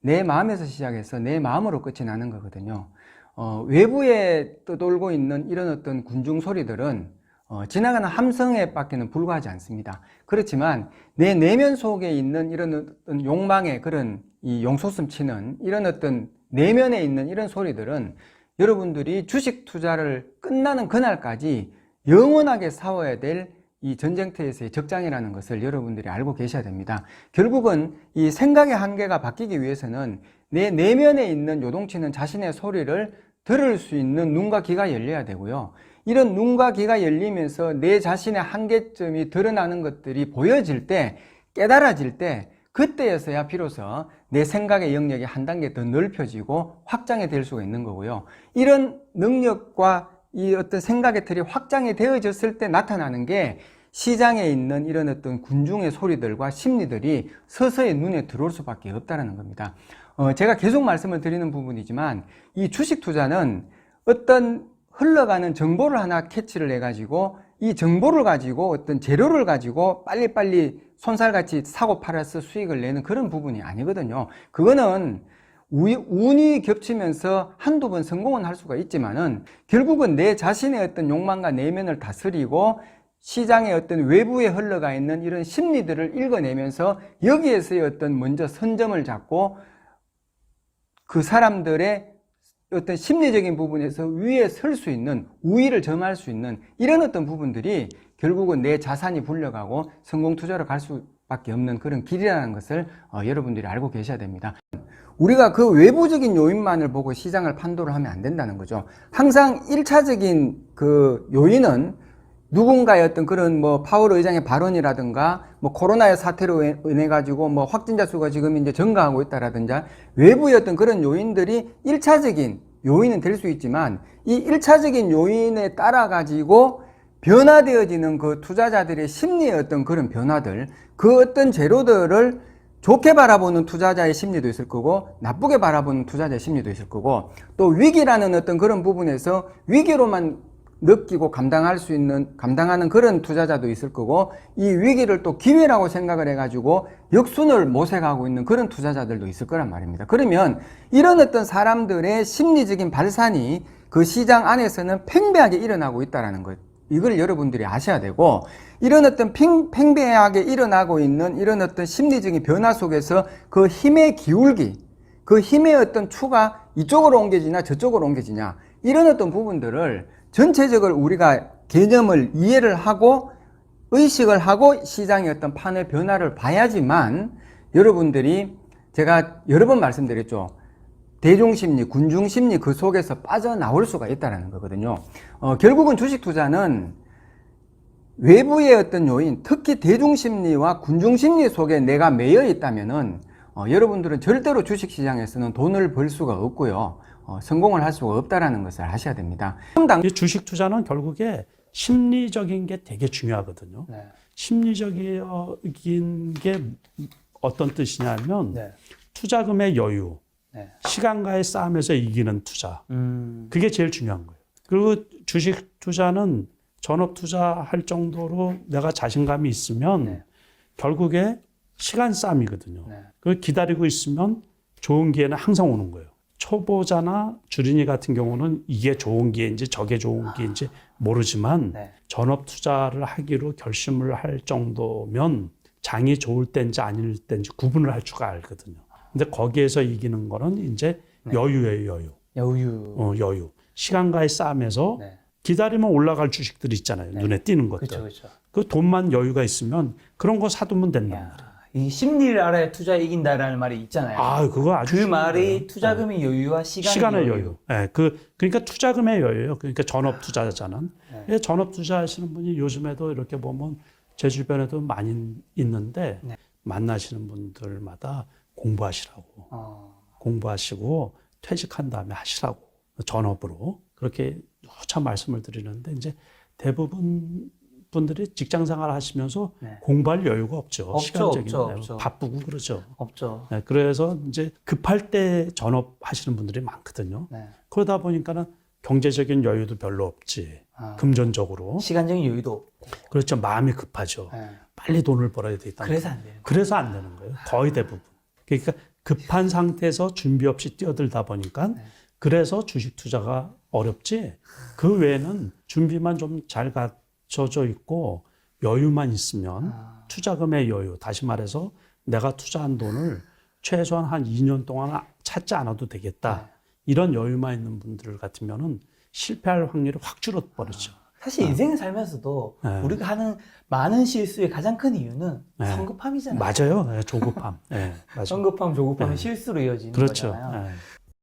내 마음에서 시작해서 내 마음으로 끝이 나는 거거든요. 외부에 떠돌고 있는 이런 어떤 군중 소리들은 지나가는 함성에 밖에는 불과하지 않습니다. 그렇지만 내 내면 속에 있는 이런 어떤 욕망의 그런 이 용솟음 치는 이런 어떤 내면에 있는 이런 소리들은 여러분들이 주식 투자를 끝나는 그날까지 영원하게 싸워야 될 이 전쟁터에서의 적장이라는 것을 여러분들이 알고 계셔야 됩니다. 결국은 이 생각의 한계가 바뀌기 위해서는 내 내면에 있는 요동치는 자신의 소리를 들을 수 있는 눈과 귀가 열려야 되고요. 이런 눈과 귀가 열리면서 내 자신의 한계점이 드러나는 것들이 보여질 때, 깨달아질 때, 그때여서야 비로소 내 생각의 영역이 한 단계 더 넓혀지고 확장이 될 수가 있는 거고요. 이런 능력과 이 어떤 생각의 틀이 확장이 되어졌을 때 나타나는 게 시장에 있는 이런 어떤 군중의 소리들과 심리들이 서서히 눈에 들어올 수밖에 없다는 겁니다. 제가 계속 말씀을 드리는 부분이지만 이 주식 투자는 어떤 흘러가는 정보를 하나 캐치를 해가지고 이 정보를 가지고 어떤 재료를 가지고 빨리빨리 손살같이 사고 팔아서 수익을 내는 그런 부분이 아니거든요. 그거는 운이 겹치면서 한두 번 성공은 할 수가 있지만은 결국은 내 자신의 어떤 욕망과 내면을 다스리고 시장의 어떤 외부에 흘러가 있는 이런 심리들을 읽어내면서 여기에서의 어떤 먼저 선점을 잡고 그 사람들의 어떤 심리적인 부분에서 위에 설 수 있는, 우위를 점할 수 있는 이런 어떤 부분들이 결국은 내 자산이 불려가고 성공 투자로 갈 수밖에 없는 그런 길이라는 것을 여러분들이 알고 계셔야 됩니다. 우리가 그 외부적인 요인만을 보고 시장을 판도를 하면 안 된다는 거죠. 항상 1차적인 그 요인은 누군가의 어떤 그런 뭐 파월 의장의 발언이라든가 뭐 코로나의 사태로 인해 가지고 뭐 확진자 수가 지금 이제 증가하고 있다라든지 외부의 어떤 그런 요인들이 1차적인 요인은 될 수 있지만 이 1차적인 요인에 따라 가지고 변화되어지는 그 투자자들의 심리의 어떤 그런 변화들, 그 어떤 재료들을 좋게 바라보는 투자자의 심리도 있을 거고 나쁘게 바라보는 투자자의 심리도 있을 거고 또 위기라는 어떤 그런 부분에서 위기로만 느끼고 감당하는 그런 투자자도 있을 거고 이 위기를 또 기회라고 생각을 해가지고 역순을 모색하고 있는 그런 투자자들도 있을 거란 말입니다. 그러면 이런 어떤 사람들의 심리적인 발산이 그 시장 안에서는 팽배하게 일어나고 있다는 것. 이걸 여러분들이 아셔야 되고 이런 어떤 팽배하게 일어나고 있는 이런 어떤 심리적인 변화 속에서 그 힘의 기울기, 그 힘의 어떤 추가 이쪽으로 옮겨지냐 저쪽으로 옮겨지냐 이런 어떤 부분들을 전체적으로 우리가 개념을 이해를 하고 의식을 하고 시장의 어떤 판의 변화를 봐야지만 여러분들이 제가 여러 번 말씀드렸죠. 대중심리, 군중심리 그 속에서 빠져나올 수가 있다는 거거든요. 결국은 주식 투자는 외부의 어떤 요인, 특히 대중심리와 군중심리 속에 내가 매여 있다면은 여러분들은 절대로 주식시장에서는 돈을 벌 수가 없고요. 성공을 할 수가 없다는 것을 아셔야 됩니다. 주식 투자는 결국에 심리적인 게 되게 중요하거든요. 네. 심리적인 게 어떤 뜻이냐면 네. 투자금의 여유, 네. 시간과의 싸움에서 이기는 투자. 그게 제일 중요한 거예요. 그리고 주식 투자는 전업 투자할 정도로 내가 자신감이 있으면 네. 결국에 시간 싸움이거든요. 네. 그걸 기다리고 있으면 좋은 기회는 항상 오는 거예요. 초보자나 주린이 같은 경우는 이게 좋은 기회인지 저게 좋은 기회인지 모르지만 네. 전업 투자를 하기로 결심을 할 정도면 장이 좋을 때인지 아닐 때인지 구분을 할 줄 알거든요. 근데 거기에서 이기는 거는 이제 네. 여유예요, 여유. 여유. 시간과의 싸움에서 네. 기다리면 올라갈 주식들이 있잖아요. 네. 눈에 띄는 것들. 그렇죠. 그 돈만 여유가 있으면 그런 거 사두면 된단 말이에요. 이 심리를 알아야 투자에 이긴다라는 말이 있잖아요. 아, 그거 아주 그 말이 중요해요. 투자금의 여유와 시간의 여유. 네, 그러니까 투자금의 여유예요. 그러니까 전업 투자자는. 네. 전업 투자하시는 분이 요즘에도 이렇게 보면 제 주변에도 많이 있는데 네. 만나시는 분들마다 공부하시라고. 공부하시고 퇴직한 다음에 하시라고. 전업으로. 그렇게 참 말씀을 드리는데 이제 대부분 분들이 직장 생활 하시면서 네. 공부할 여유가 없죠. 시간적인 없죠. 바쁘고 그러죠. 없죠. 네, 그래서 이제 급할 때 전업 하시는 분들이 많거든요. 네. 그러다 보니까는 경제적인 여유도 별로 없지. 금전적으로. 시간적인 여유도 없고. 그렇죠. 마음이 급하죠. 네. 빨리 돈을 벌어야 되겠다. 그래서 안 돼요. 그래서 안 되는 거예요. 거의 대부분. 그러니까 급한 상태에서 준비 없이 뛰어들다 보니까 네. 그래서 주식 투자가 어렵지. 그 외에는 준비만 좀 잘 갖춰져 있고 여유만 있으면 투자금의 여유, 다시 말해서 내가 투자한 돈을 최소한 한 2년 동안 찾지 않아도 되겠다. 이런 여유만 있는 분들 같으면은 실패할 확률이 확 줄어버리죠. 사실 인생을 살면서도 네. 우리가 하는 많은 실수의 가장 큰 이유는 네. 성급함이잖아요. 맞아요. 네, 조급함. 네, 맞아요. 성급함, 조급함이 네. 실수로 이어지는 그렇죠. 거잖아요. 네.